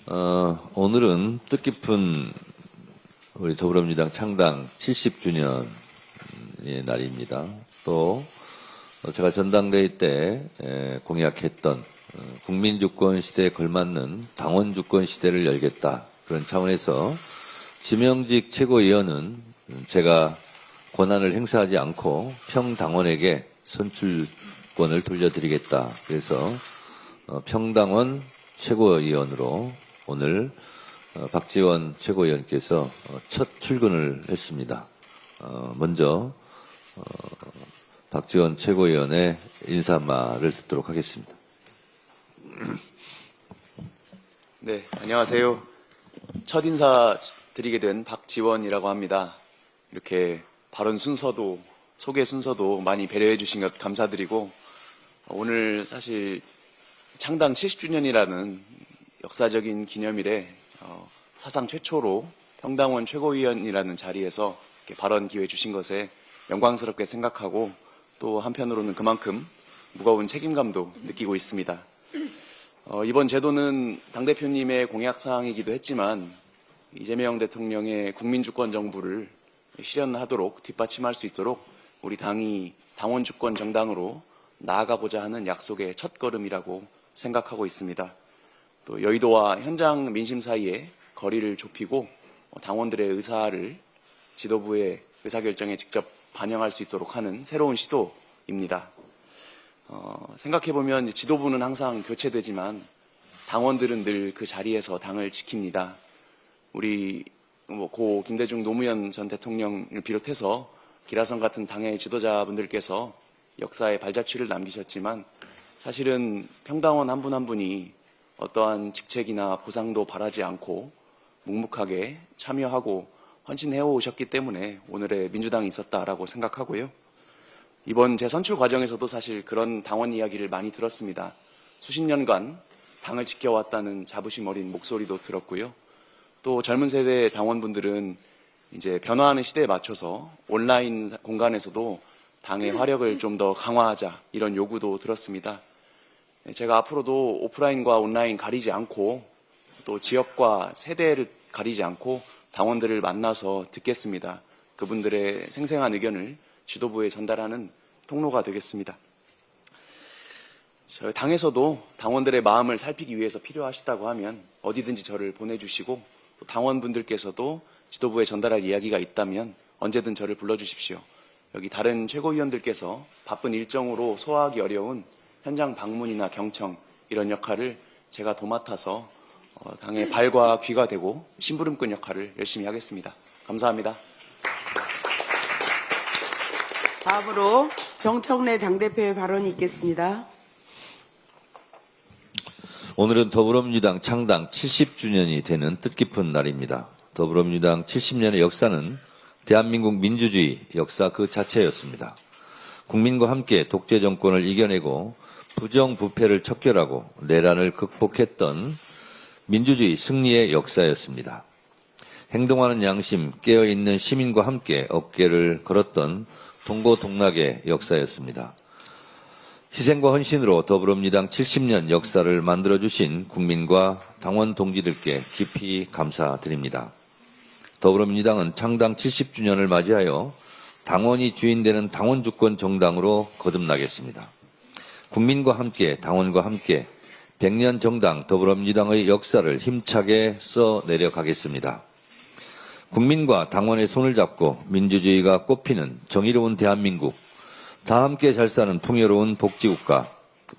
오늘은 뜻깊은 우리 더불어민주당 창당 70주년의 날입니다. 또 제가 전당대회 때 공약했던 국민주권 시대에 걸맞는 당원주권 시대를 열겠다. 그런 차원에서 지명직 최고위원은 제가 권한을 행사하지 않고 평당원에게 선출권을 돌려드리겠다. 그래서 평당원 최고위원으로 오늘 박지원 최고위원께서 첫 출근을 했습니다. 먼저 박지원 최고위원의 인사말을 듣도록 하겠습니다. 네, 안녕하세요. 첫 인사 드리게 된 박지원이라고 합니다. 이렇게 발언 순서도 소개 순서도 많이 배려해 주신 것 감사드리고, 오늘 사실 창당 70주년이라는 역사적인 기념일에 사상 최초로 평당원 최고위원이라는 자리에서 이렇게 발언 기회 주신 것에 영광스럽게 생각하고, 또 한편으로는 그만큼 무거운 책임감도 느끼고 있습니다. 이번 제도는 당대표님의 공약사항이기도 했지만 이재명 대통령의 국민주권 정부를 실현하도록 뒷받침할 수 있도록 우리 당이 당원주권 정당으로 나아가고자 하는 약속의 첫걸음이라고 생각하고 있습니다. 또 여의도와 현장 민심 사이에 거리를 좁히고 당원들의 의사를 지도부의 의사결정에 직접 반영할 수 있도록 하는 새로운 시도입니다. 생각해보면 지도부는 항상 교체되지만 당원들은 늘 그 자리에서 당을 지킵니다. 우리 고 김대중 노무현 전 대통령을 비롯해서 기라성 같은 당의 지도자분들께서 역사에 발자취를 남기셨지만, 사실은 평당원 한 분 한 분이 어떠한 직책이나 보상도 바라지 않고 묵묵하게 참여하고 헌신해 오셨기 때문에 오늘의 민주당이 있었다라고 생각하고요. 이번 재선출 과정에서도 사실 그런 당원 이야기를 많이 들었습니다. 수십 년간 당을 지켜왔다는 자부심 어린 목소리도 들었고요. 또 젊은 세대 당원분들은 이제 변화하는 시대에 맞춰서 온라인 공간에서도 당의 화력을 좀 더 강화하자, 이런 요구도 들었습니다. 제가 앞으로도 오프라인과 온라인 가리지 않고 또 지역과 세대를 가리지 않고 당원들을 만나서 듣겠습니다. 그분들의 생생한 의견을 지도부에 전달하는 통로가 되겠습니다. 저희 당에서도 당원들의 마음을 살피기 위해서 필요하시다고 하면 어디든지 저를 보내주시고, 또 당원분들께서도 지도부에 전달할 이야기가 있다면 언제든 저를 불러주십시오. 여기 다른 최고위원들께서 바쁜 일정으로 소화하기 어려운 현장 방문이나 경청, 이런 역할을 제가 도맡아서 당의 발과 귀가 되고 심부름꾼 역할을 열심히 하겠습니다. 감사합니다. 다음으로 정청래 당대표의 발언이 있겠습니다. 오늘은 더불어민주당 창당 70주년이 되는 뜻깊은 날입니다. 더불어민주당 70년의 역사는 대한민국 민주주의 역사 그 자체였습니다. 국민과 함께 독재 정권을 이겨내고 부정부패를 척결하고 내란을 극복했던 민주주의 승리의 역사였습니다. 행동하는 양심, 깨어있는 시민과 함께 어깨를 걸었던 동고동락의 역사였습니다. 희생과 헌신으로 더불어민주당 70년 역사를 만들어주신 국민과 당원 동지들께 깊이 감사드립니다. 더불어민주당은 창당 70주년을 맞이하여 당원이 주인되는 당원주권 정당으로 거듭나겠습니다. 국민과 함께, 당원과 함께 100년 정당 더불어민주당의 역사를 힘차게 써내려가겠습니다. 국민과 당원의 손을 잡고 민주주의가 꽃피는 정의로운 대한민국, 다 함께 잘 사는 풍요로운 복지국가,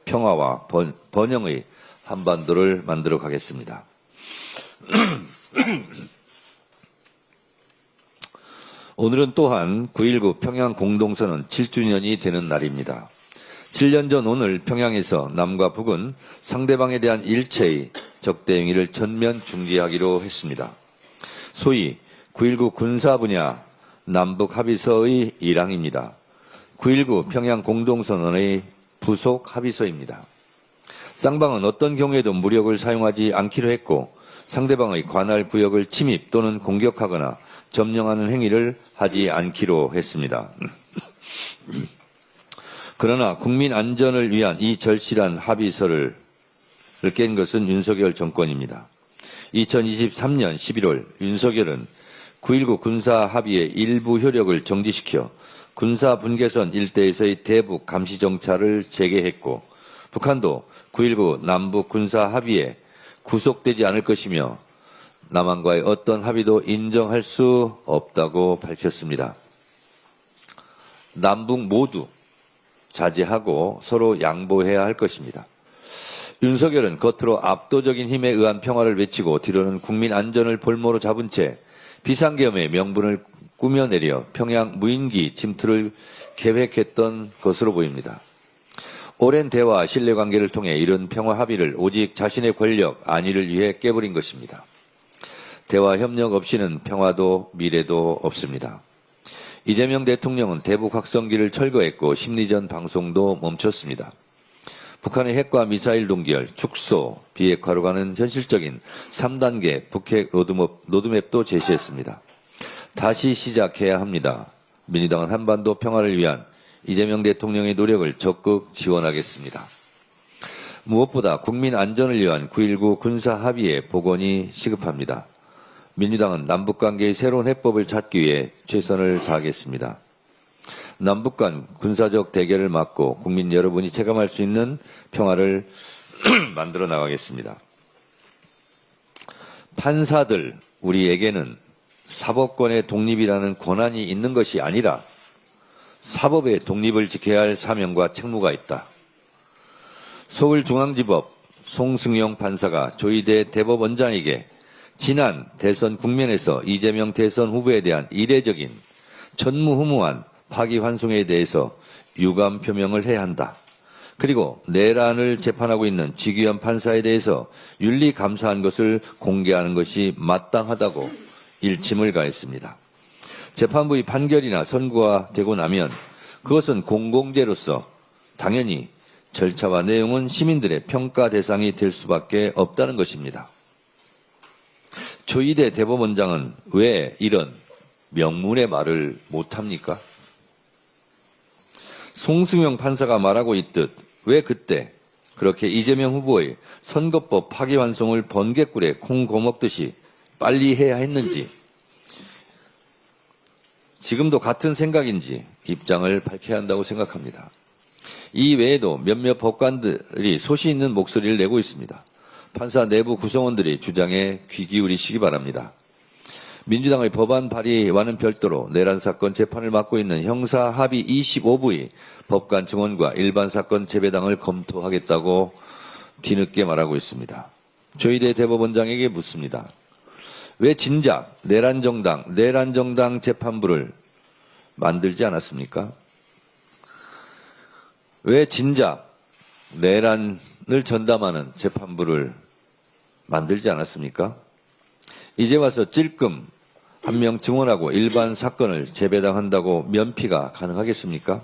평화와 번영의 한반도를 만들어 가겠습니다. 오늘은 또한 9.19 평양 공동선언 7주년이 되는 날입니다. 7년 전 오늘 평양에서 남과 북은 상대방에 대한 일체의 적대 행위를 전면 중지하기로 했습니다. 소위 9.19 군사 분야 남북 합의서의 일항입니다. 9.19 평양 공동선언의 부속 합의서입니다. 쌍방은 어떤 경우에도 무력을 사용하지 않기로 했고, 상대방의 관할 구역을 침입 또는 공격하거나 점령하는 행위를 하지 않기로 했습니다. 그러나 국민 안전을 위한 이 절실한 합의서를 깬 것은 윤석열 정권입니다. 2023년 11월 윤석열은 9.19 군사 합의의 일부 효력을 정지시켜 군사 분계선 일대에서의 대북 감시 정찰을 재개했고 북한도 9.19 남북 군사 합의에 구속되지 않을 것이며 남한과의 어떤 합의도 인정할 수 없다고 밝혔습니다. 남북 모두 자제하고 서로 양보해야 할 것입니다. 윤석열은 겉으로 압도적인 힘에 의한 평화를 외치고 뒤로는 국민 안전을 볼모로 잡은 채 비상계엄의 명분을 꾸며내려 평양 무인기 침투를 계획했던 것으로 보입니다. 오랜 대화 신뢰관계를 통해 이런 평화 합의를 오직 자신의 권력 안위를 위해 깨버린 것입니다. 대화 협력 없이는 평화도 미래도 없습니다. 이재명 대통령은 대북 확성기를 철거했고 심리전 방송도 멈췄습니다. 북한의 핵과 미사일 동결, 축소, 비핵화로 가는 현실적인 3단계 북핵 로드맵도 제시했습니다. 다시 시작해야 합니다. 민주당은 한반도 평화를 위한 이재명 대통령의 노력을 적극 지원하겠습니다. 무엇보다 국민 안전을 위한 9.19 군사 합의의 복원이 시급합니다. 민주당은 남북관계의 새로운 해법을 찾기 위해 최선을 다하겠습니다. 남북 간 군사적 대결을 막고 국민 여러분이 체감할 수 있는 평화를 만들어 나가겠습니다. 판사들, 우리에게는 사법권의 독립이라는 권한이 있는 것이 아니라 사법의 독립을 지켜야 할 사명과 책무가 있다. 서울중앙지법 송승용 판사가 조희대 대법원장에게 지난 대선 국면에서 이재명 대선 후보에 대한 이례적인 전무후무한 파기환송에 대해서 유감 표명을 해야 한다. 그리고 내란을 재판하고 있는 지규현 판사에 대해서 윤리 감사한 것을 공개하는 것이 마땅하다고 일침을 가했습니다. 재판부의 판결이나 선고가 되고 나면 그것은 공공재로서 당연히 절차와 내용은 시민들의 평가 대상이 될 수밖에 없다는 것입니다. 조희대 대법원장은 왜 이런 명문의 말을 못합니까? 송승용 판사가 말하고 있듯 왜 그때 그렇게 이재명 후보의 선거법 파기환송을 번개꿀에 콩 고먹듯이 빨리 해야 했는지, 지금도 같은 생각인지 입장을 밝혀야 한다고 생각합니다. 이 외에도 몇몇 법관들이 소시 있는 목소리를 내고 있습니다. 판사 내부 구성원들이 주장에 귀 기울이시기 바랍니다. 민주당의 법안 발의와는 별도로 내란 사건 재판을 맡고 있는 형사 합의 25부의 법관 증언과 일반 사건 재배당을 검토하겠다고 뒤늦게 말하고 있습니다. 조희대 대법원장에게 묻습니다. 왜 진작 내란 정당 재판부를 만들지 않았습니까? 왜 진작 내란을 전담하는 재판부를 만들지 않았습니까? 이제 와서 찔끔 한 명 증언하고 일반 사건을 재배당한다고 면피가 가능하겠습니까?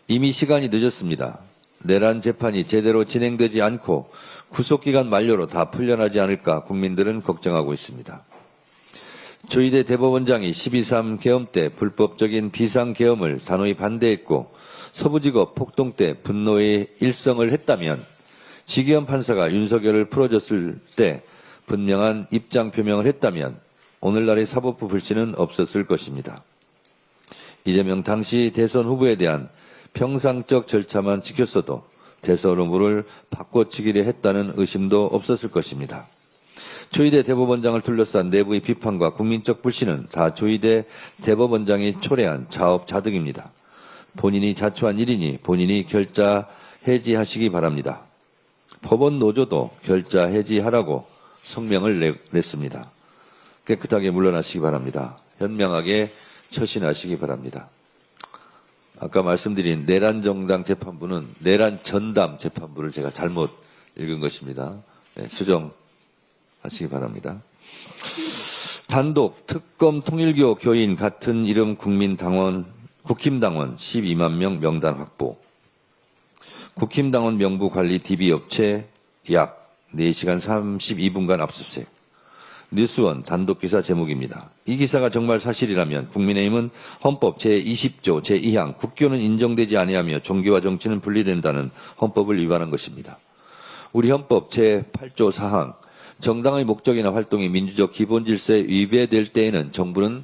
이미 시간이 늦었습니다. 내란 재판이 제대로 진행되지 않고 구속기간 만료로 다 풀려나지 않을까 국민들은 걱정하고 있습니다. 조희대 대법원장이 12.3 계엄 때 불법적인 비상계엄을 단호히 반대했고 서부지법 폭동 때 분노의 일성을 했다면 지기현 판사가 윤석열을 풀어줬을 때 분명한 입장 표명을 했다면 오늘날의 사법부 불씨는 없었을 것입니다. 이재명 당시 대선 후보에 대한 평상적 절차만 지켰어도 대선 후보를 바꿔치기를 했다는 의심도 없었을 것입니다. 조희대 대법원장을 둘러싼 내부의 비판과 국민적 불신은 다 조희대 대법원장이 초래한 자업자득입니다. 본인이 자초한 일이니 본인이 결자 해지하시기 바랍니다. 법원 노조도 결자 해지하라고 성명을 냈습니다. 깨끗하게 물러나시기 바랍니다. 현명하게 처신하시기 바랍니다. 아까 말씀드린 내란 정당 재판부는 내란 전담 재판부를 제가 잘못 읽은 것입니다. 네, 수정하시기 바랍니다. 단독 특검 통일교 교인 같은 이름 국힘당원 12만 명 명단 확보. 국힘당원 명부 관리 DB업체 약 4시간 32분간 압수수색. 뉴스원 단독기사 제목입니다. 이 기사가 정말 사실이라면 국민의힘은 헌법 제20조 제2항 국교는 인정되지 아니하며 종교와 정치는 분리된다는 헌법을 위반한 것입니다. 우리 헌법 제8조 4항 정당의 목적이나 활동이 민주적 기본 질서에 위배될 때에는 정부는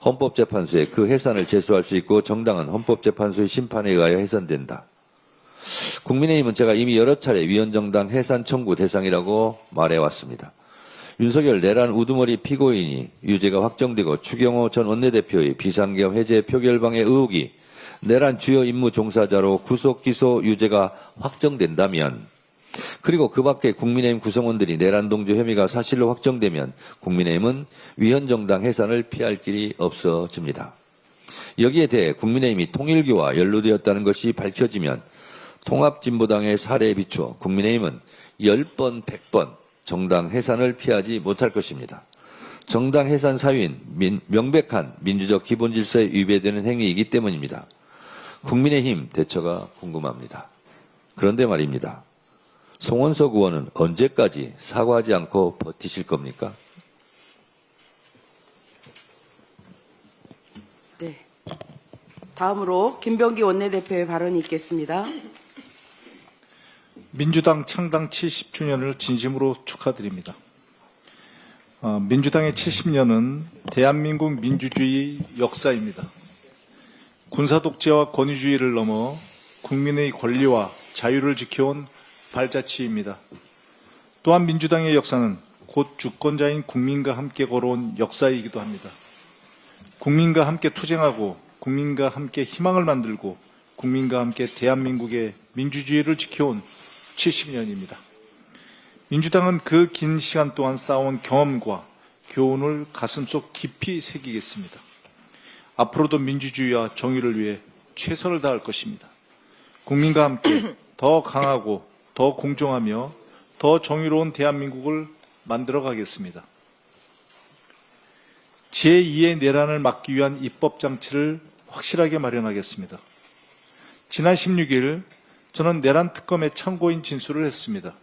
헌법재판소에 그 해산을 제소할 수 있고 정당은 헌법재판소의 심판에 의하여 해산된다. 국민의힘은 제가 이미 여러 차례 위헌정당 해산 청구 대상이라고 말해왔습니다. 윤석열 내란 우두머리 피고인이 유죄가 확정되고 추경호 전 원내대표의 비상계엄 해제 표결방해 의혹이 내란 주요 임무 종사자로 구속 기소 유죄가 확정된다면, 그리고 그 밖에 국민의힘 구성원들이 내란 동조 혐의가 사실로 확정되면 국민의힘은 위헌정당 해산을 피할 길이 없어집니다. 여기에 대해 국민의힘이 통일교와 연루되었다는 것이 밝혀지면 통합진보당의 사례에 비추어 국민의힘은 10번, 100번 정당 해산을 피하지 못할 것입니다. 정당 해산 사유인 명백한 민주적 기본 질서에 위배되는 행위이기 때문입니다. 국민의힘 대처가 궁금합니다. 그런데 말입니다. 송원석 의원은 언제까지 사과하지 않고 버티실 겁니까? 네. 다음으로 김병기 원내대표의 발언이 있겠습니다. 민주당 창당 70주년을 진심으로 축하드립니다. 민주당의 70년은 대한민국 민주주의 역사입니다. 군사독재와 권위주의를 넘어 국민의 권리와 자유를 지켜온 발자취입니다. 또한 민주당의 역사는 곧 주권자인 국민과 함께 걸어온 역사이기도 합니다. 국민과 함께 투쟁하고 국민과 함께 희망을 만들고 국민과 함께 대한민국의 민주주의를 지켜온 70년입니다. 민주당은 그 긴 시간 동안 쌓아온 경험과 교훈을 가슴속 깊이 새기겠습니다. 앞으로도 민주주의와 정의를 위해 최선을 다할 것입니다. 국민과 함께 더 강하고 더 공정하며 더 정의로운 대한민국을 만들어 가겠습니다. 제2의 내란을 막기 위한 입법장치를 확실하게 마련하겠습니다. 지난 16일 저는 내란 특검의 참고인 진술을 했습니다.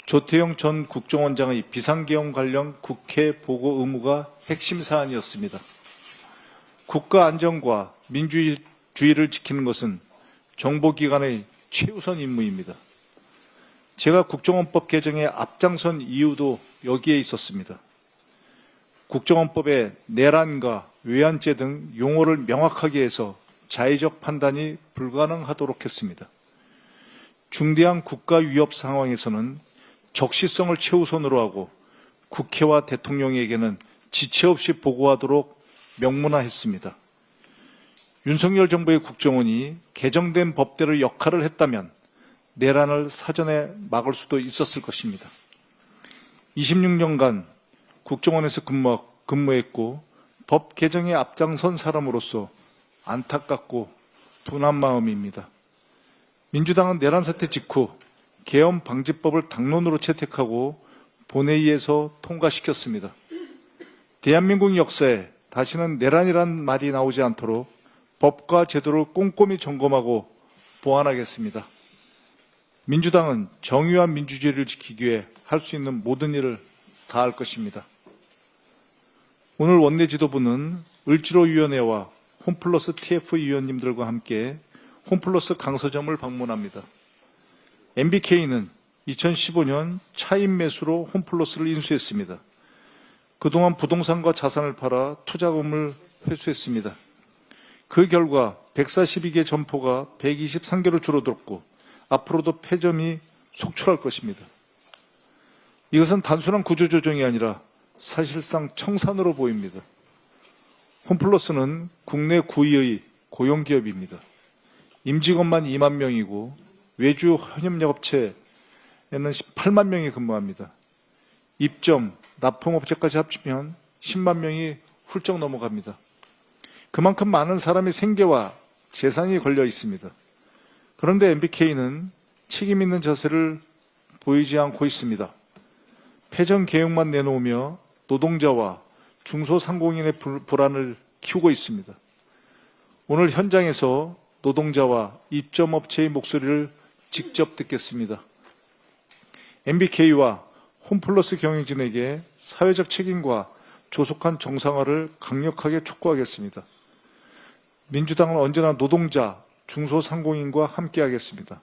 조태용 전 국정원장의 비상계엄 관련 국회 보고 의무가 핵심 사안이었습니다. 국가 안전과 민주주의를 지키는 것은 정보기관의 최우선 임무입니다. 제가 국정원법 개정에 앞장선 이유도 여기에 있었습니다. 국정원법에 내란과 외환죄 등 용어를 명확하게 해서 자의적 판단이 불가능하도록 했습니다. 중대한 국가 위협 상황에서는 적시성을 최우선으로 하고 국회와 대통령에게는 지체 없이 보고하도록 명문화했습니다. 윤석열 정부의 국정원이 개정된 법대로 역할을 했다면 내란을 사전에 막을 수도 있었을 것입니다. 26년간 국정원에서 근무했고 법 개정에 앞장선 사람으로서 안타깝고 분한 마음입니다. 민주당은 내란 사태 직후 계엄 방지법을 당론으로 채택하고 본회의에서 통과시켰습니다. 대한민국 역사에 다시는 내란이란 말이 나오지 않도록 법과 제도를 꼼꼼히 점검하고 보완하겠습니다. 민주당은 정의와 민주주의를 지키기 위해 할 수 있는 모든 일을 다할 것입니다. 오늘 원내 지도부는 을지로위원회와 홈플러스 TF 위원님들과 함께 홈플러스 강서점을 방문합니다. MBK는 2015년 차입 매수로 홈플러스를 인수했습니다. 그동안 부동산과 자산을 팔아 투자금을 회수했습니다. 그 결과 142개 점포가 123개로 줄어들었고 앞으로도 폐점이 속출할 것입니다. 이것은 단순한 구조조정이 아니라 사실상 청산으로 보입니다. 홈플러스는 국내 9위의 고용기업입니다. 임직원만 2만 명이고 외주 현업업체에는 18만 명이 근무합니다. 입점, 납품업체까지 합치면 10만 명이 훌쩍 넘어갑니다. 그만큼 많은 사람의 생계와 재산이 걸려 있습니다. 그런데 MBK는 책임 있는 자세를 보이지 않고 있습니다. 폐점 계획만 내놓으며 노동자와 중소상공인의 불안을 키우고 있습니다. 오늘 현장에서 노동자와 입점업체의 목소리를 직접 듣겠습니다. MBK와 홈플러스 경영진에게 사회적 책임과 조속한 정상화를 강력하게 촉구하겠습니다. 민주당은 언제나 노동자, 중소상공인과 함께하겠습니다.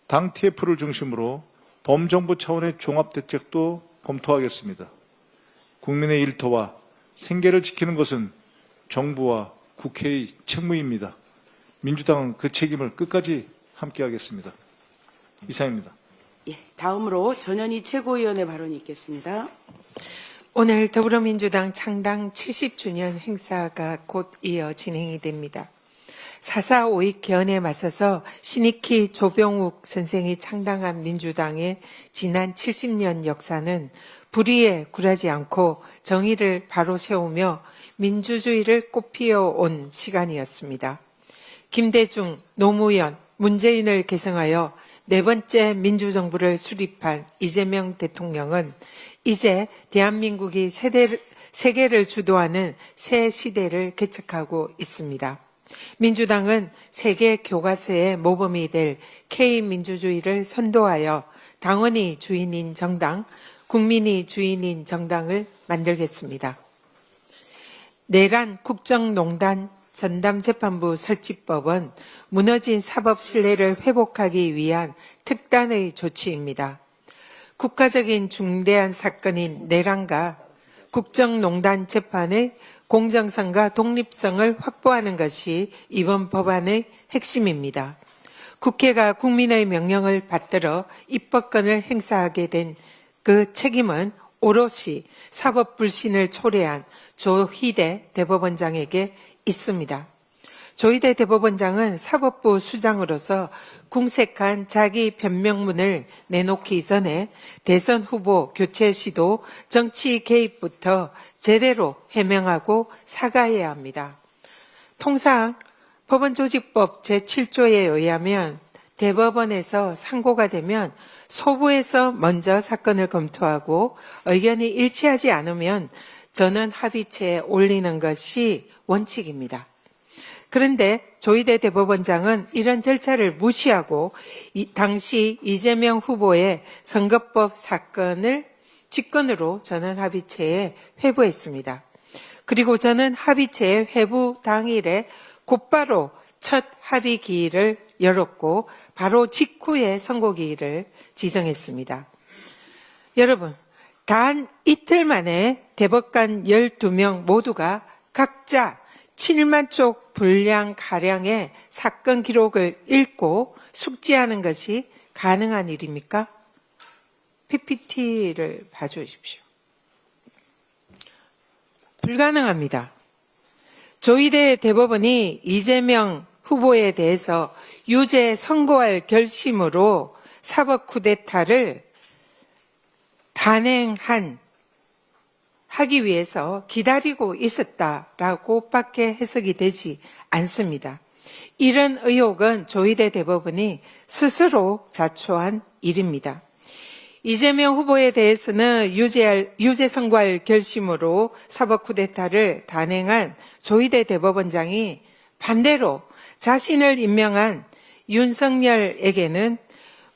당 TF를 중심으로 범정부 차원의 종합대책도 검토하겠습니다. 국민의 일터와 생계를 지키는 것은 정부와 국회의 책무입니다. 민주당은 그 책임을 끝까지 함께하겠습니다. 이상입니다. 예, 다음으로 전현희 최고위원의 발언이 있겠습니다. 오늘 더불어민주당 창당 70주년 행사가 곧 이어 진행이 됩니다. 4.4 5.2 개헌에 맞서서 신익희 조병욱 선생이 창당한 민주당의 지난 70년 역사는 불의에 굴하지 않고 정의를 바로 세우며 민주주의를 꽃피워온 시간이었습니다. 김대중, 노무현, 문재인을 계승하여 네 번째 민주정부를 수립한 이재명 대통령은 이제 대한민국이 세계를 주도하는 새 시대를 개척하고 있습니다. 민주당은 세계 교과서의 모범이 될 K민주주의를 선도하여 당원이 주인인 정당, 국민이 주인인 정당을 만들겠습니다. 내란 국정농단 전담재판부 설치법은 무너진 사법 신뢰를 회복하기 위한 특단의 조치입니다. 국가적인 중대한 사건인 내란과 국정농단 재판의 공정성과 독립성을 확보하는 것이 이번 법안의 핵심입니다. 국회가 국민의 명령을 받들어 입법권을 행사하게 된 그 책임은 오롯이 사법 불신을 초래한 조희대 대법원장에게 있습니다. 조희대 대법원장은 사법부 수장으로서 궁색한 자기 변명문을 내놓기 전에 대선 후보 교체 시도, 정치 개입부터 제대로 해명하고 사과해야 합니다. 통상 법원조직법 제7조에 의하면 대법원에서 상고가 되면 소부에서 먼저 사건을 검토하고 의견이 일치하지 않으면 전원 합의체에 올리는 것이 원칙입니다. 그런데 조희대 대법원장은 이런 절차를 무시하고 당시 이재명 후보의 선거법 사건을 직권으로 전원 합의체에 회부했습니다. 그리고 저는 합의체의 회부 당일에 곧바로 첫 합의 기일을 열었고 바로 직후에 선고기일을 지정했습니다. 여러분, 단 이틀 만에 대법관 12명 모두가 각자 7만 쪽 분량 가량의 사건 기록을 읽고 숙지하는 것이 가능한 일입니까? PPT를 봐주십시오. 불가능합니다. 조희대 대법원이 이재명 후보에 대해서 유죄 선고할 결심으로 사법 쿠데타를 하기 위해서 기다리고 있었다라고밖에 해석이 되지 않습니다. 이런 의혹은 조희대 대법원이 스스로 자초한 일입니다. 이재명 후보에 대해서는 유죄 선고할 결심으로 사법 쿠데타를 단행한 조희대 대법원장이 반대로 자신을 임명한 윤석열에게는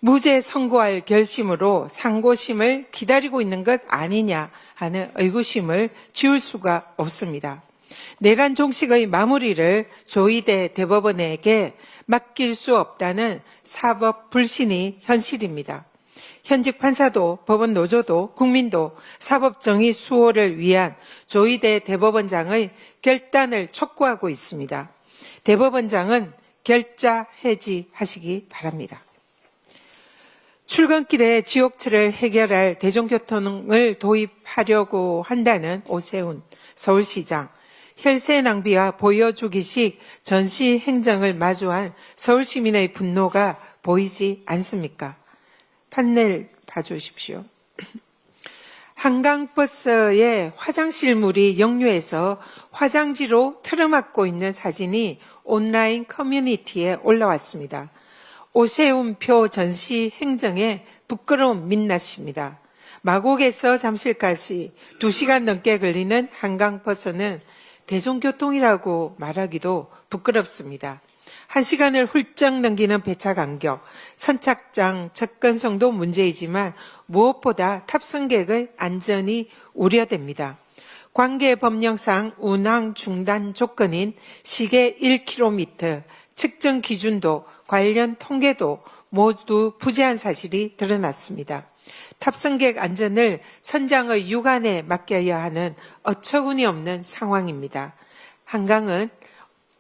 무죄 선고할 결심으로 상고심을 기다리고 있는 것 아니냐 하는 의구심을 지울 수가 없습니다. 내란 종식의 마무리를 조희대 대법원에게 맡길 수 없다는 사법 불신이 현실입니다. 현직 판사도 법원 노조도 국민도 사법 정의 수호를 위한 조희대 대법원장의 결단을 촉구하고 있습니다. 대법원장은 결자 해지하시기 바랍니다. 출근길에 지옥철을 해결할 대중교통을 도입하려고 한다는 오세훈 서울시장, 혈세 낭비와 보여주기식 전시 행정을 마주한 서울시민의 분노가 보이지 않습니까? 판넬 봐주십시오. 한강버스에 화장실 물이 역류해서 화장지로 틀어막고 있는 사진이 온라인 커뮤니티에 올라왔습니다. 오세훈표 전시 행정에 부끄러움 민낯입니다. 마곡에서 잠실까지 2시간 넘게 걸리는 한강버스는 대중교통이라고 말하기도 부끄럽습니다. 1시간을 훌쩍 넘기는 배차 간격, 선착장 접근성도 문제이지만 무엇보다 탑승객의 안전이 우려됩니다. 관계 법령상 운항 중단 조건인 시계 1km, 측정 기준도 관련 통계도 모두 부재한 사실이 드러났습니다. 탑승객 안전을 선장의 유관에 맡겨야 하는 어처구니 없는 상황입니다. 한강은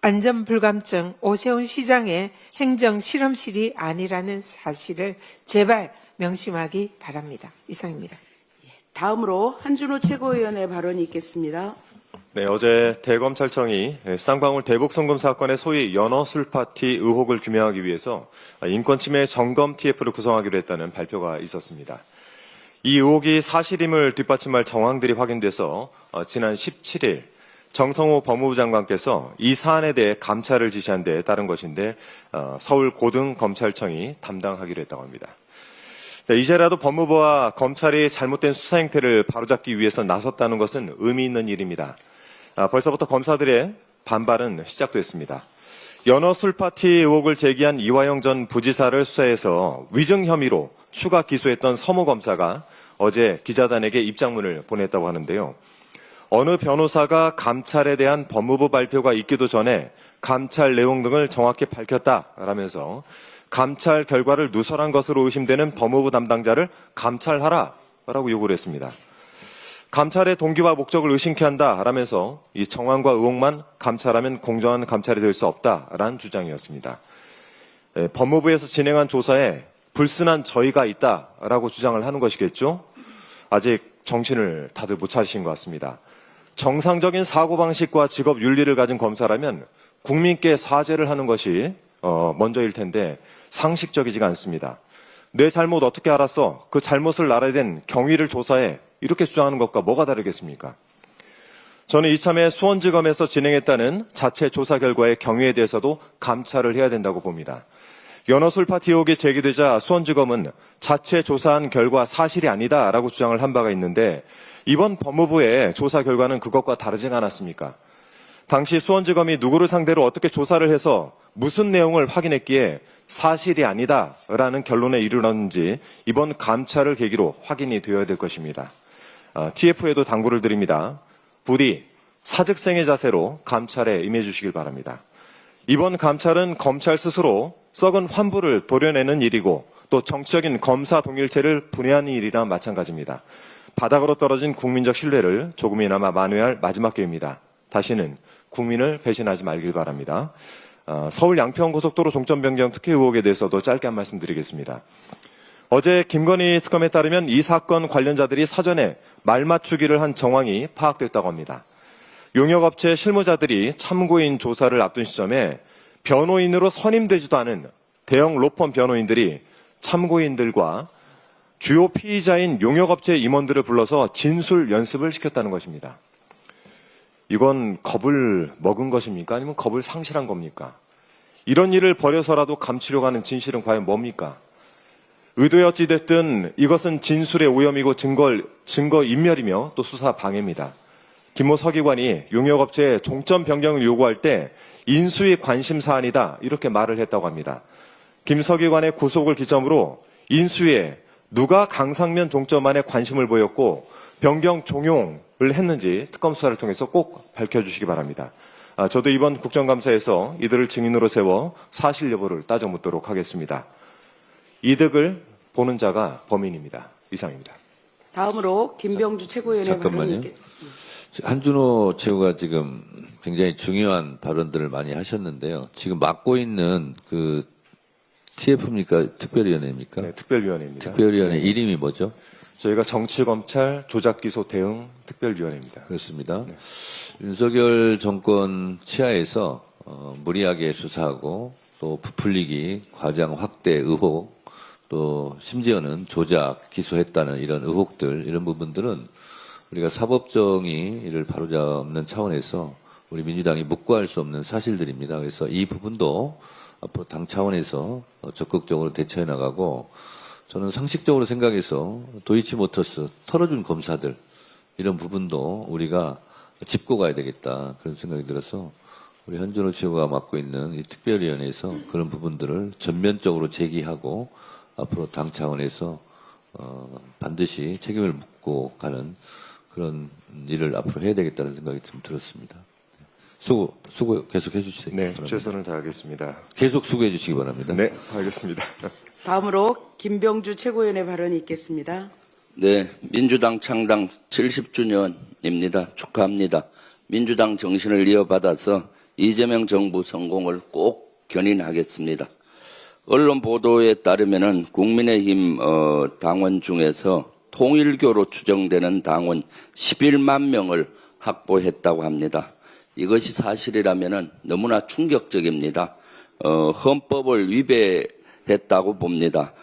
안전불감증 오세훈 시장의 행정 실험실이 아니라는 사실을 제발 명심하기 바랍니다. 이상입니다. 다음으로 한준호 최고위원의 발언이 있겠습니다. 네, 어제 대검찰청이 쌍방울 대북송금 사건의 소위 연어술파티 의혹을 규명하기 위해서 인권침해 점검 TF를 구성하기로 했다는 발표가 있었습니다. 이 의혹이 사실임을 뒷받침할 정황들이 확인돼서 지난 17일 정성호 법무부 장관께서 이 사안에 대해 감찰을 지시한 데 따른 것인데 서울고등검찰청이 담당하기로 했다고 합니다. 이제라도 법무부와 검찰이 잘못된 수사 행태를 바로잡기 위해서 나섰다는 것은 의미 있는 일입니다. 벌써부터 검사들의 반발은 시작됐습니다. 연어술파티 의혹을 제기한 이화영 전 부지사를 수사해서 위증 혐의로 추가 기소했던 서모 검사가 어제 기자단에게 입장문을 보냈다고 하는데요. 어느 변호사가 감찰에 대한 법무부 발표가 있기도 전에 감찰 내용 등을 정확히 밝혔다라면서 감찰 결과를 누설한 것으로 의심되는 법무부 담당자를 감찰하라라고 요구를 했습니다. 감찰의 동기와 목적을 의심케 한다라면서 이 정황과 의혹만 감찰하면 공정한 감찰이 될 수 없다라는 주장이었습니다. 법무부에서 진행한 조사에 불순한 저희가 있다라고 주장을 하는 것이겠죠. 아직 정신을 다들 못 차리신 것 같습니다. 정상적인 사고방식과 직업 윤리를 가진 검사라면 국민께 사죄를 하는 것이 먼저일 텐데 상식적이지가 않습니다. 내 잘못 어떻게 알았어? 그 잘못을 알아야 된 경위를 조사해. 이렇게 주장하는 것과 뭐가 다르겠습니까? 저는 이참에 수원지검에서 진행했다는 자체 조사 결과의 경위에 대해서도 감찰을 해야 된다고 봅니다. 연어술 파티 의혹이 제기되자 수원지검은 자체 조사한 결과 사실이 아니다라고 주장을 한 바가 있는데 이번 법무부의 조사 결과는 그것과 다르지 않았습니까? 당시 수원지검이 누구를 상대로 어떻게 조사를 해서 무슨 내용을 확인했기에 사실이 아니다라는 결론에 이르렀는지 이번 감찰을 계기로 확인이 되어야 될 것입니다. TF에도 당부를 드립니다. 부디 사직생의 자세로 감찰에 임해 주시길 바랍니다. 이번 감찰은 검찰 스스로 썩은 환부를 도려내는 일이고 또 정치적인 검사 동일체를 분해하는 일이나 마찬가지입니다. 바닥으로 떨어진 국민적 신뢰를 조금이나마 만회할 마지막 기회입니다. 다시는 국민을 배신하지 말길 바랍니다. 서울 양평고속도로 종점 변경 특혜 의혹에 대해서도 짧게 한 말씀 드리겠습니다. 어제 김건희 특검에 따르면 이 사건 관련자들이 사전에 말맞추기를 한 정황이 파악됐다고 합니다. 용역업체 실무자들이 참고인 조사를 앞둔 시점에 변호인으로 선임되지도 않은 대형 로펌 변호인들이 참고인들과 주요 피의자인 용역업체 임원들을 불러서 진술 연습을 시켰다는 것입니다. 이건 겁을 먹은 것입니까? 아니면 겁을 상실한 겁니까? 이런 일을 벌여서라도 감추려고 하는 진실은 과연 뭡니까? 의도에 어찌됐든 이것은 진술의 오염이고 증거 인멸이며 또 수사 방해입니다. 김모 서기관이 용역업체에 종점 변경을 요구할 때 인수위 관심 사안이다 이렇게 말을 했다고 합니다. 김 서기관의 구속을 기점으로 인수위에 누가 강상면 종점안에 관심을 보였고 변경 종용을 했는지 특검 수사를 통해서 꼭 밝혀주시기 바랍니다. 저도 이번 국정감사에서 이들을 증인으로 세워 사실 여부를 따져 묻도록 하겠습니다. 이득을 보는 자가 범인입니다. 이상입니다. 다음으로 김병주 최고위원의 발언이 잠깐만요. 있겠습니다. 한준호 최고가 지금 굉장히 중요한 발언들을 많이 하셨는데요. 지금 맡고 있는 그 TF입니까? 특별위원회입니까? 네, 특별위원회입니다. 특별위원회 이름이 뭐죠? 저희가 정치검찰 조작기소 대응 특별위원회입니다. 그렇습니다. 윤석열 정권 치하에서 무리하게 수사하고 또 부풀리기, 과장 확대 의혹, 또 심지어는 조작 기소했다는 이런 의혹들, 이런 부분들은 우리가 사법정의 이를 바로잡는 차원에서 우리 민주당이 묵과할 수 없는 사실들입니다. 그래서 이 부분도 앞으로 당 차원에서 적극적으로 대처해 나가고, 저는 상식적으로 생각해서 도이치모터스 털어준 검사들 이런 부분도 우리가 짚고 가야 되겠다 그런 생각이 들어서 우리 한준호 최고가 맡고 있는 이 특별위원회에서 그런 부분들을 전면적으로 제기하고 앞으로 당 차원에서 반드시 책임을 묻고 가는 그런 일을 앞으로 해야 되겠다는 생각이 좀 들었습니다. 수고 계속 해주시기 네, 바랍니다. 최선을 다하겠습니다. 계속 수고해 주시기 바랍니다. 네, 알겠습니다. 다음으로 김병주 최고위원의 발언이 있겠습니다. 네, 민주당 창당 70주년입니다. 축하합니다. 민주당 정신을 이어받아서 이재명 정부 성공을 꼭 견인하겠습니다. 언론 보도에 따르면은 국민의힘 당원 중에서 통일교로 추정되는 당원 11만 명을 확보했다고 합니다. 이것이 사실이라면은 너무나 충격적입니다. 헌법을 위배했다고 봅니다.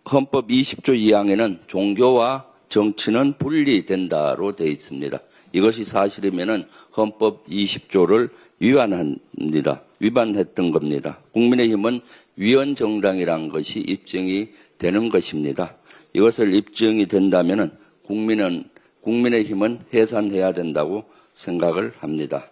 헌법 20조 2항에는 종교와 정치는 분리된다로 되어 있습니다. 이것이 사실이면은 헌법 20조를 위반했던 겁니다. 국민의힘은 위헌정당이라는 것이 입증이 되는 것입니다. 이것을 입증이 된다면은 국민의힘은 해산해야 된다고 생각을 합니다.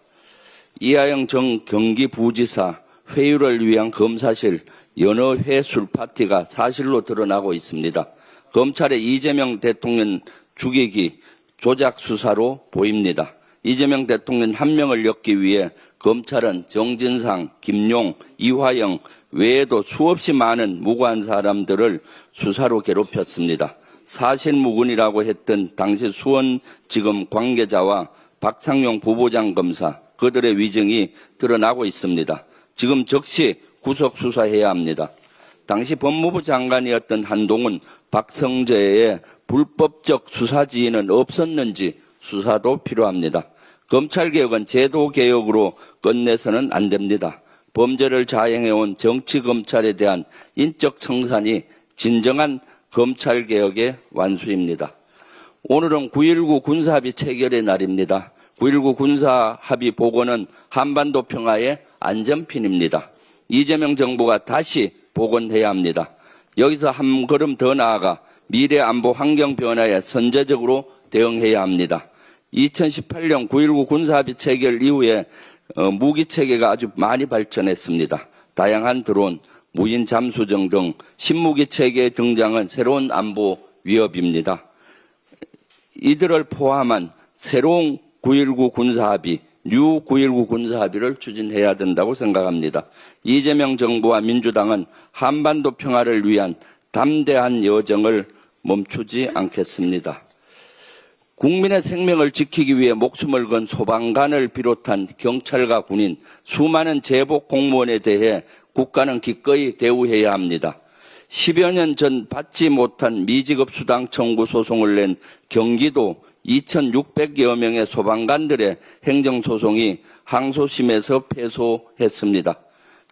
이하영 전 경기부지사 회유를 위한 검사실 연어 회술 파티가 사실로 드러나고 있습니다. 검찰의 이재명 대통령 죽이기 조작 수사로 보입니다. 이재명 대통령 한 명을 엮기 위해 검찰은 정진상, 김용, 이화영 외에도 수없이 많은 무고한 사람들을 수사로 괴롭혔습니다. 사실무근이라고 했던 당시 수원지검 관계자와 박상용 부부장 검사, 그들의 위증이 드러나고 있습니다. 지금 즉시 구속 수사해야 합니다. 당시 법무부 장관이었던 한동훈, 박성재의 불법적 수사 지휘는 없었는지 수사도 필요합니다. 검찰개혁은 제도개혁으로 끝내서는 안 됩니다. 범죄를 자행해온 정치검찰에 대한 인적 청산이 진정한 검찰개혁의 완수입니다. 오늘은 9.19 군사합의 체결의 날입니다. 9.19 군사합의 복원은 한반도 평화의 안전핀입니다. 이재명 정부가 다시 복원해야 합니다. 여기서 한 걸음 더 나아가 미래 안보 환경 변화에 선제적으로 대응해야 합니다. 2018년 9.19 군사합의 체결 이후에 무기 체계가 아주 많이 발전했습니다. 다양한 드론, 무인 잠수정 등 신무기 체계의 등장은 새로운 안보 위협입니다. 이들을 포함한 새로운 9.19 군사합의, 뉴 9.19 군사합의를 추진해야 된다고 생각합니다. 이재명 정부와 민주당은 한반도 평화를 위한 담대한 여정을 멈추지 않겠습니다. 국민의 생명을 지키기 위해 목숨을 건 소방관을 비롯한 경찰과 군인, 수많은 제복 공무원에 대해 국가는 기꺼이 대우해야 합니다. 10여 년 전 받지 못한 미지급 수당 청구 소송을 낸 경기도 2,600여 명의 소방관들의 행정소송이 항소심에서 패소했습니다.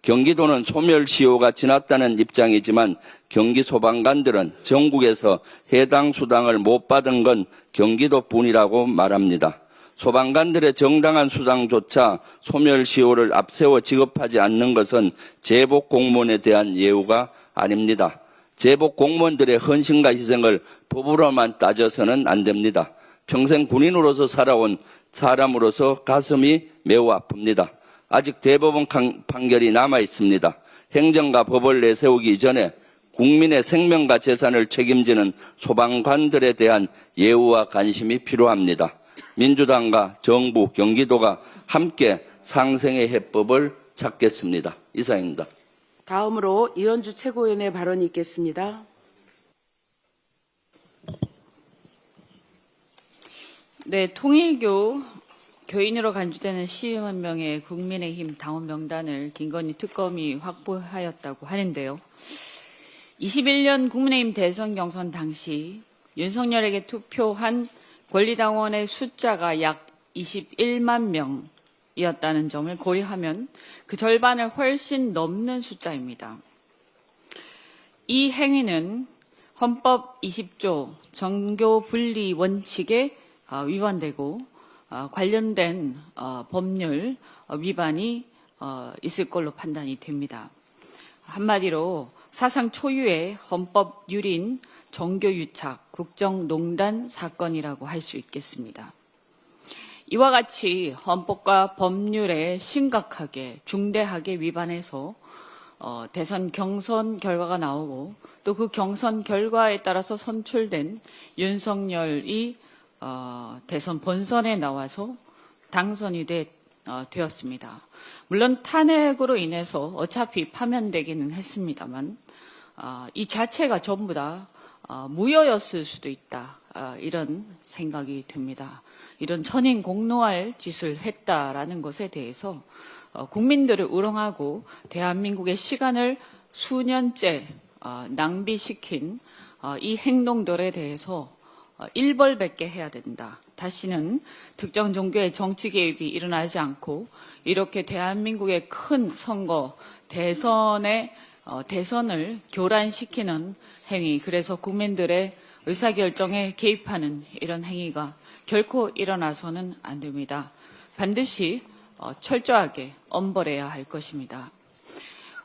경기도는 소멸시효가 지났다는 입장이지만 경기 소방관들은 전국에서 해당 수당을 못 받은 건 경기도뿐이라고 말합니다. 소방관들의 정당한 수당조차 소멸시효를 앞세워 지급하지 않는 것은 제복 공무원에 대한 예우가 아닙니다. 제복 공무원들의 헌신과 희생을 법으로만 따져서는 안 됩니다. 평생 군인으로서 살아온 사람으로서 가슴이 매우 아픕니다. 아직 대법원 판결이 남아 있습니다. 행정과 법을 내세우기 전에 국민의 생명과 재산을 책임지는 소방관들에 대한 예우와 관심이 필요합니다. 민주당과 정부, 경기도가 함께 상생의 해법을 찾겠습니다. 이상입니다. 다음으로 이현주 최고위원의 발언이 있겠습니다. 네, 통일교 교인으로 간주되는 10만 명의 국민의힘 당원 명단을 김건희 특검이 확보하였다고 하는데요. 21년 국민의힘 대선 경선 당시 윤석열에게 투표한 권리당원의 숫자가 약 21만 명이었다는 점을 고려하면 그 절반을 훨씬 넘는 숫자입니다. 이 행위는 헌법 20조 정교 분리 원칙에 위반되고 관련된 법률 위반이 있을 걸로 판단이 됩니다. 한마디로 사상 초유의 헌법 유린 정교유착 국정농단 사건이라고 할 수 있겠습니다. 이와 같이 헌법과 법률에 심각하게 중대하게 위반해서 대선 경선 결과가 나오고 또 그 경선 결과에 따라서 선출된 윤석열이 대선 본선에 나와서 당선이 되었습니다. 물론 탄핵으로 인해서 어차피 파면되기는 했습니다만 이 자체가 전부 다 무효였을 수도 있다. 이런 생각이 듭니다. 이런 천인 공노할 짓을 했다라는 것에 대해서 국민들을 우롱하고 대한민국의 시간을 수년째 낭비시킨 이 행동들에 대해서 일벌백계 해야 된다. 다시는 특정 종교의 정치 개입이 일어나지 않고 이렇게 대한민국의 큰 선거 대선을 교란시키는 행위, 그래서 국민들의 의사결정에 개입하는 이런 행위가 결코 일어나서는 안 됩니다. 반드시 철저하게 엄벌해야 할 것입니다.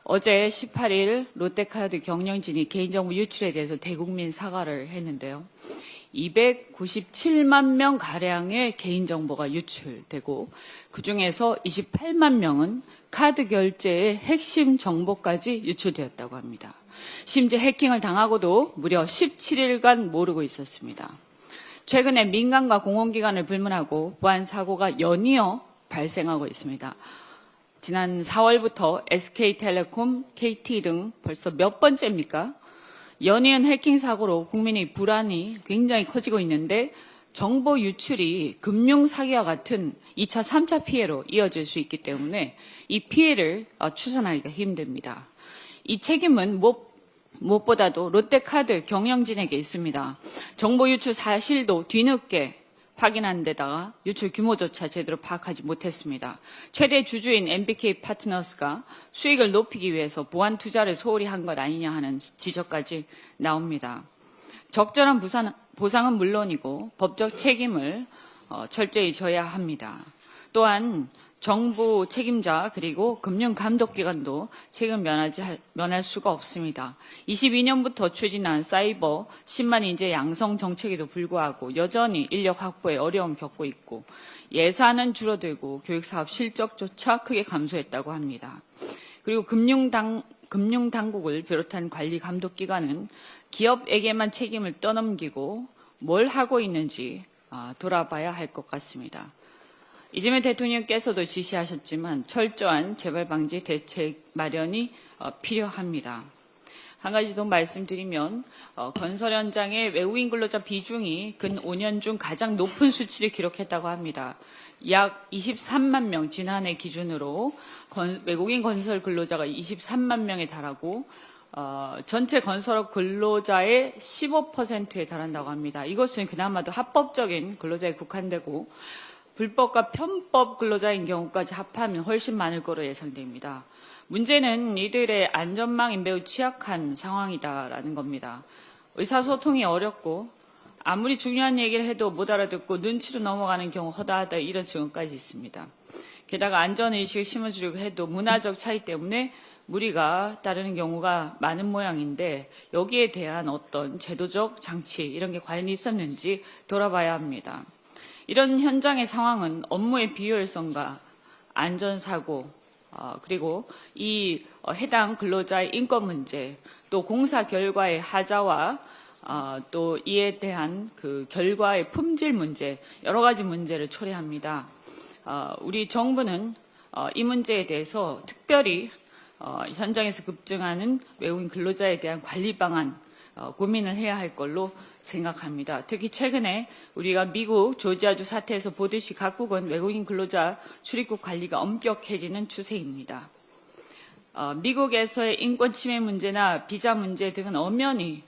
어제 18일 롯데카드 경영진이 개인정보 유출에 대해서 대국민 사과를 했는데요. 297만 명 가량의 개인정보가 유출되고 그중에서 28만 명은 카드 결제의 핵심 정보까지 유출되었다고 합니다. 심지어 해킹을 당하고도 무려 17일간 모르고 있었습니다. 최근에 민간과 공공기관을 불문하고 보안 사고가 연이어 발생하고 있습니다. 지난 4월부터 SK텔레콤, KT 등 벌써 몇 번째입니까? 연이은 해킹 사고로 국민의 불안이 굉장히 커지고 있는데 정보 유출이 금융 사기와 같은 2차, 3차 피해로 이어질 수 있기 때문에 이 피해를 추산하기가 힘듭니다. 이 책임은 무엇보다도 롯데카드 경영진에게 있습니다. 정보 유출 사실도 뒤늦게 확인한 데다가 유출 규모조차 제대로 파악하지 못했습니다. 최대 주주인 MBK 파트너스가 수익을 높이기 위해서 보안 투자를 소홀히 한 것 아니냐 하는 지적까지 나옵니다. 적절한 보상은 물론이고 법적 책임을 철저히 져야 합니다. 또한 정부 책임자 그리고 금융감독기관도 책임을 면할 수가 없습니다. 22년부터 추진한 사이버 10만 인재 양성 정책에도 불구하고 여전히 인력 확보에 어려움 겪고 있고 예산은 줄어들고 교육사업 실적조차 크게 감소했다고 합니다. 그리고 금융당국을 비롯한 관리감독기관은 기업에게만 책임을 떠넘기고 뭘 하고 있는지 돌아봐야 할 것 같습니다. 이재명 대통령께서도 지시하셨지만 철저한 재발 방지 대책 마련이 필요합니다. 한 가지 더 말씀드리면 건설 현장의 외국인 근로자 비중이 근 5년 중 가장 높은 수치를 기록했다고 합니다. 약 23만 명 지난해 기준으로 외국인 건설 근로자가 23만 명에 달하고 전체 건설업 근로자의 15%에 달한다고 합니다. 이것은 그나마도 합법적인 근로자에 국한되고 불법과 편법 근로자인 경우까지 합하면 훨씬 많을 거로 예상됩니다. 문제는 이들의 안전망이 매우 취약한 상황이다라는 겁니다. 의사소통이 어렵고 아무리 중요한 얘기를 해도 못 알아듣고 눈치로 넘어가는 경우 허다하다 이런 증언까지 있습니다. 게다가 안전의식을 심어주려고 해도 문화적 차이 때문에 무리가 따르는 경우가 많은 모양인데 여기에 대한 어떤 제도적 장치 이런 게 과연 있었는지 돌아봐야 합니다. 이런 현장의 상황은 업무의 비효율성과 안전사고 그리고 이 해당 근로자의 인권 문제 또 공사 결과의 하자와 또 이에 대한 그 결과의 품질 문제 여러 가지 문제를 초래합니다. 우리 정부는 이 문제에 대해서 특별히 현장에서 급증하는 외국인 근로자에 대한 관리 방안 고민을 해야 할 걸로 생각합니다. 특히 최근에 우리가 미국 조지아주 사태에서 보듯이 각국은 외국인 근로자 출입국 관리가 엄격해지는 추세입니다. 미국에서의 인권 침해 문제나 비자 문제 등은 엄연히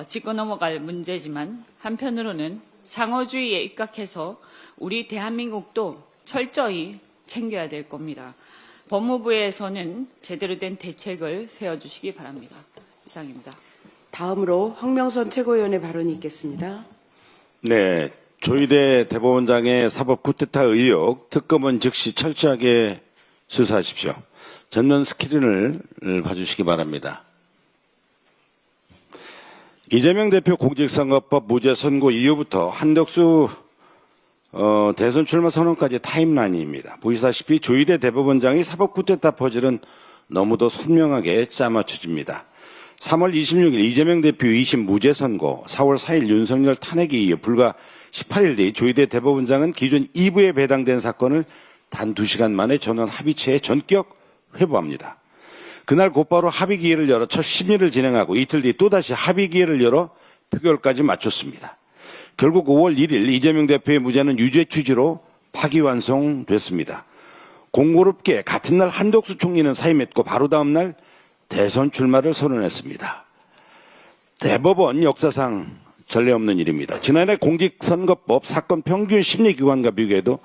짚고 넘어갈 문제지만 한편으로는 상호주의에 입각해서 우리 대한민국도 철저히 챙겨야 될 겁니다. 법무부에서는 제대로 된 대책을 세워주시기 바랍니다. 이상입니다. 다음으로 황명선 최고위원의 발언이 있겠습니다. 네, 조희대 대법원장의 사법 쿠데타 의혹 특검은 즉시 철저하게 수사하십시오. 전면 스크린을 봐주시기 바랍니다. 이재명 대표 공직선거법 무죄 선고 이후부터 한덕수 대선 출마 선언까지 타임라인입니다. 보시다시피 조희대 대법원장의 사법 쿠데타 퍼즐은 너무도 선명하게 짜맞춰집니다. 3월 26일 이재명 대표 2심 무죄 선고, 4월 4일 윤석열 탄핵에 이어 불과 18일 뒤 조희대 대법원장은 기존 2부에 배당된 사건을 단 2시간 만에 전원 합의체에 전격 회부합니다. 그날 곧바로 합의 기회를 열어 첫 심의를 진행하고 이틀 뒤 또다시 합의 기회를 열어 표결까지 마쳤습니다. 결국 5월 1일 이재명 대표의 무죄는 유죄 취지로 파기완송됐습니다. 공교롭게 같은 날 한덕수 총리는 사임했고 바로 다음 날 대선 출마를 선언했습니다. 대법원 역사상 전례 없는 일입니다. 지난해 공직선거법 사건 평균 심리기관과 비교해도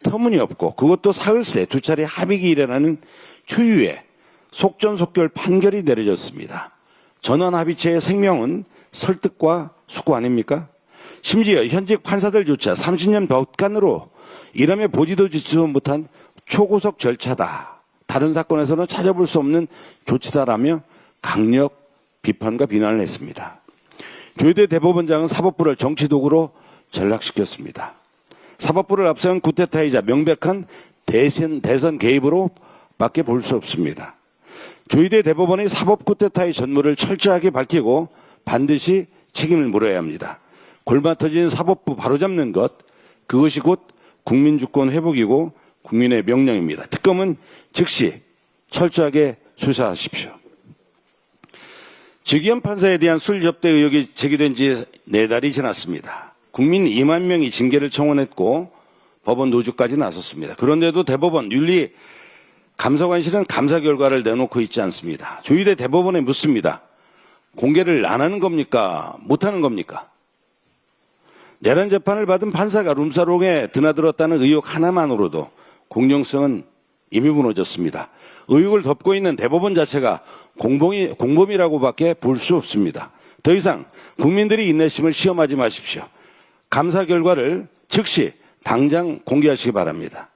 터무니없고 그것도 사흘새 두 차례 합의가 일어나는 초유의 속전속결 판결이 내려졌습니다. 전원합의체의 생명은 설득과 수고 아닙니까? 심지어 현직 판사들조차 30년 법관으로 이름에 보지도 짓지도 못한 초고속 절차다. 다른 사건에서는 찾아볼 수 없는 조치다라며 강력 비판과 비난을 했습니다. 조희대 대법원장은 사법부를 정치도구로 전락시켰습니다. 사법부를 앞세운 쿠데타이자 명백한 대선 개입으로 밖에 볼 수 없습니다. 조희대 대법원의 사법 쿠데타의 전모를 철저하게 밝히고 반드시 책임을 물어야 합니다. 골마 터진 사법부 바로잡는 것, 그것이 곧 국민주권 회복이고 국민의 명령입니다. 특검은 즉시 철저하게 수사하십시오. 지기현 판사에 대한 술 접대 의혹이 제기된 지 4달이 지났습니다. 국민 2만 명이 징계를 청원했고 법원 노조까지 나섰습니다. 그런데도 대법원 윤리감사관실은 감사 결과를 내놓고 있지 않습니다. 조희대 대법원에 묻습니다. 공개를 안 하는 겁니까? 못 하는 겁니까? 내란 재판을 받은 판사가 룸사롱에 드나들었다는 의혹 하나만으로도 공정성은 이미 무너졌습니다. 의혹을 덮고 있는 대법원 자체가 공범이라고밖에 볼 수 없습니다. 더 이상 국민들이 인내심을 시험하지 마십시오. 감사 결과를 즉시 당장 공개하시기 바랍니다.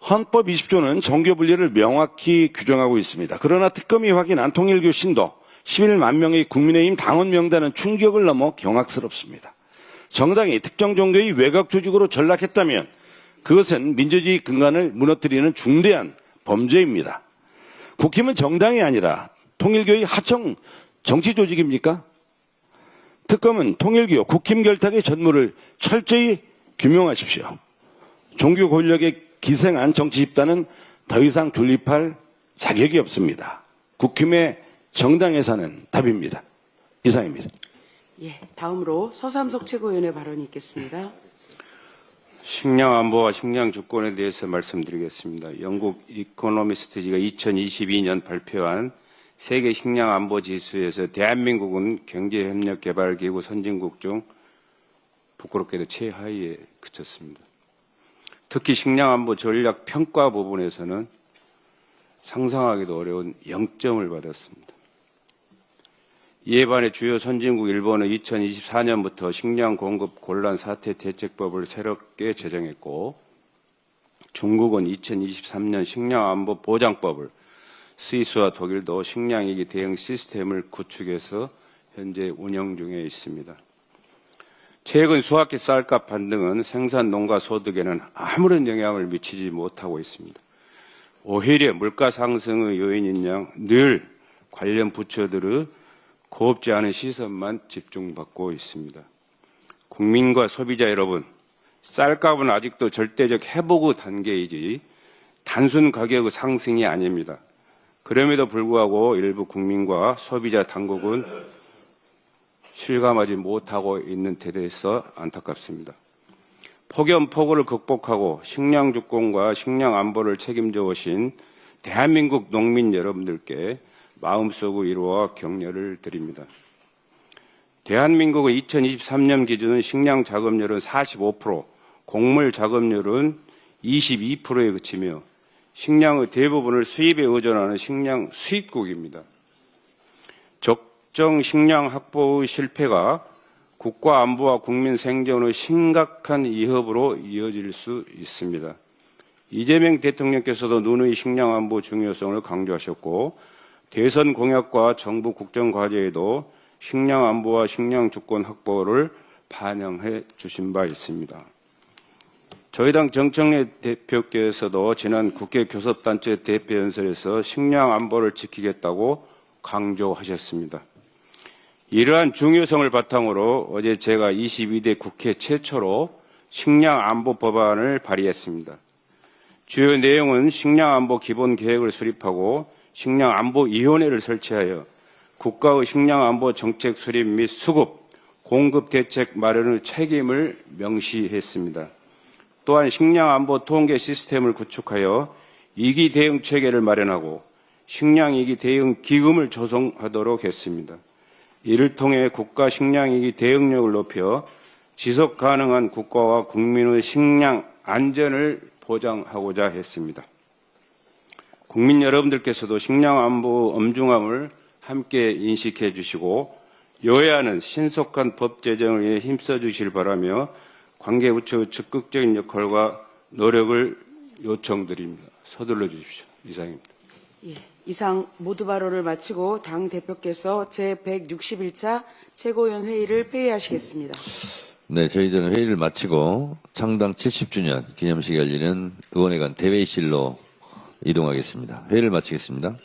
헌법 20조는 정교 분리를 명확히 규정하고 있습니다. 그러나 특검이 확인한 통일교 신도 11만 명의 국민의힘 당원 명단은 충격을 넘어 경악스럽습니다. 정당이 특정 종교의 외곽 조직으로 전락했다면 그것은 민주주의 근간을 무너뜨리는 중대한 범죄입니다. 국힘은 정당이 아니라 통일교의 하청 정치 조직입니까? 특검은 통일교 국힘 결탁의 전모를 철저히 규명하십시오. 종교 권력에 기생한 정치 집단은 더 이상 존립할 자격이 없습니다. 국힘의 정당에서는 답입니다. 이상입니다. 예, 다음으로 서삼석 최고위원의 발언이 있겠습니다. 식량 안보와 식량 주권에 대해서 말씀드리겠습니다. 영국 이코노미스트지가 2022년 발표한 세계 식량 안보 지수에서 대한민국은 경제협력개발기구 선진국 중 부끄럽게도 최하위에 그쳤습니다. 특히 식량 안보 전략 평가 부분에서는 상상하기도 어려운 0점을 받았습니다. 이에 반해 주요 선진국 일본은 2024년부터 식량 공급 곤란 사태 대책법을 새롭게 제정했고 중국은 2023년 식량 안보 보장법을, 스위스와 독일도 식량위기 대응 시스템을 구축해서 현재 운영 중에 있습니다. 최근 수확기 쌀값 반등은 생산 농가 소득에는 아무런 영향을 미치지 못하고 있습니다. 오히려 물가 상승의 요인인 양 늘 관련 부처들의 고급지 않은 시선만 집중받고 있습니다. 국민과 소비자 여러분, 쌀값은 아직도 절대적 회복의 단계이지 단순 가격의 상승이 아닙니다. 그럼에도 불구하고 일부 국민과 소비자 당국은 실감하지 못하고 있는 데 대해서 안타깝습니다. 폭염폭우를 극복하고 식량 주권과 식량 안보를 책임져 오신 대한민국 농민 여러분들께 마음속의 위로와 격려를 드립니다. 대한민국의 2023년 기준 식량 자급률은 45%, 곡물 자급률은 22%에 그치며 식량의 대부분을 수입에 의존하는 식량 수입국입니다. 적정 식량 확보의 실패가 국가 안보와 국민 생존의 심각한 위협으로 이어질 수 있습니다. 이재명 대통령께서도 누누이 식량 안보 중요성을 강조하셨고 대선 공약과 정부 국정과제에도 식량 안보와 식량 주권 확보를 반영해 주신 바 있습니다. 저희 당 정청래 대표께서도 지난 국회 교섭단체 대표연설에서 식량 안보를 지키겠다고 강조하셨습니다. 이러한 중요성을 바탕으로 어제 제가 22대 국회 최초로 식량 안보 법안을 발의했습니다. 주요 내용은 식량 안보 기본 계획을 수립하고 식량 안보 위원회를 설치하여 국가의 식량안보 정책 수립 및 수급, 공급 대책 마련의 책임을 명시했습니다. 또한 식량안보 통계 시스템을 구축하여 위기 대응 체계를 마련하고 식량위기 대응 기금을 조성하도록 했습니다. 이를 통해 국가 식량위기 대응력을 높여 지속 가능한 국가와 국민의 식량 안전을 보장하고자 했습니다. 국민 여러분들께서도 식량안보 엄중함을 함께 인식해 주시고 여야는 신속한 법 제정을 위해 힘써 주시길 바라며 관계부처의 적극적인 역할과 노력을 요청드립니다. 서둘러 주십시오. 이상입니다. 예, 이상 모두 발언을 마치고 당 대표께서 제161차 최고위원 회의를 폐회하시겠습니다. 네, 저희들은 회의를 마치고 창당 70주년 기념식이 열리는 의원회관 대회의실로 이동하겠습니다. 회의를 마치겠습니다.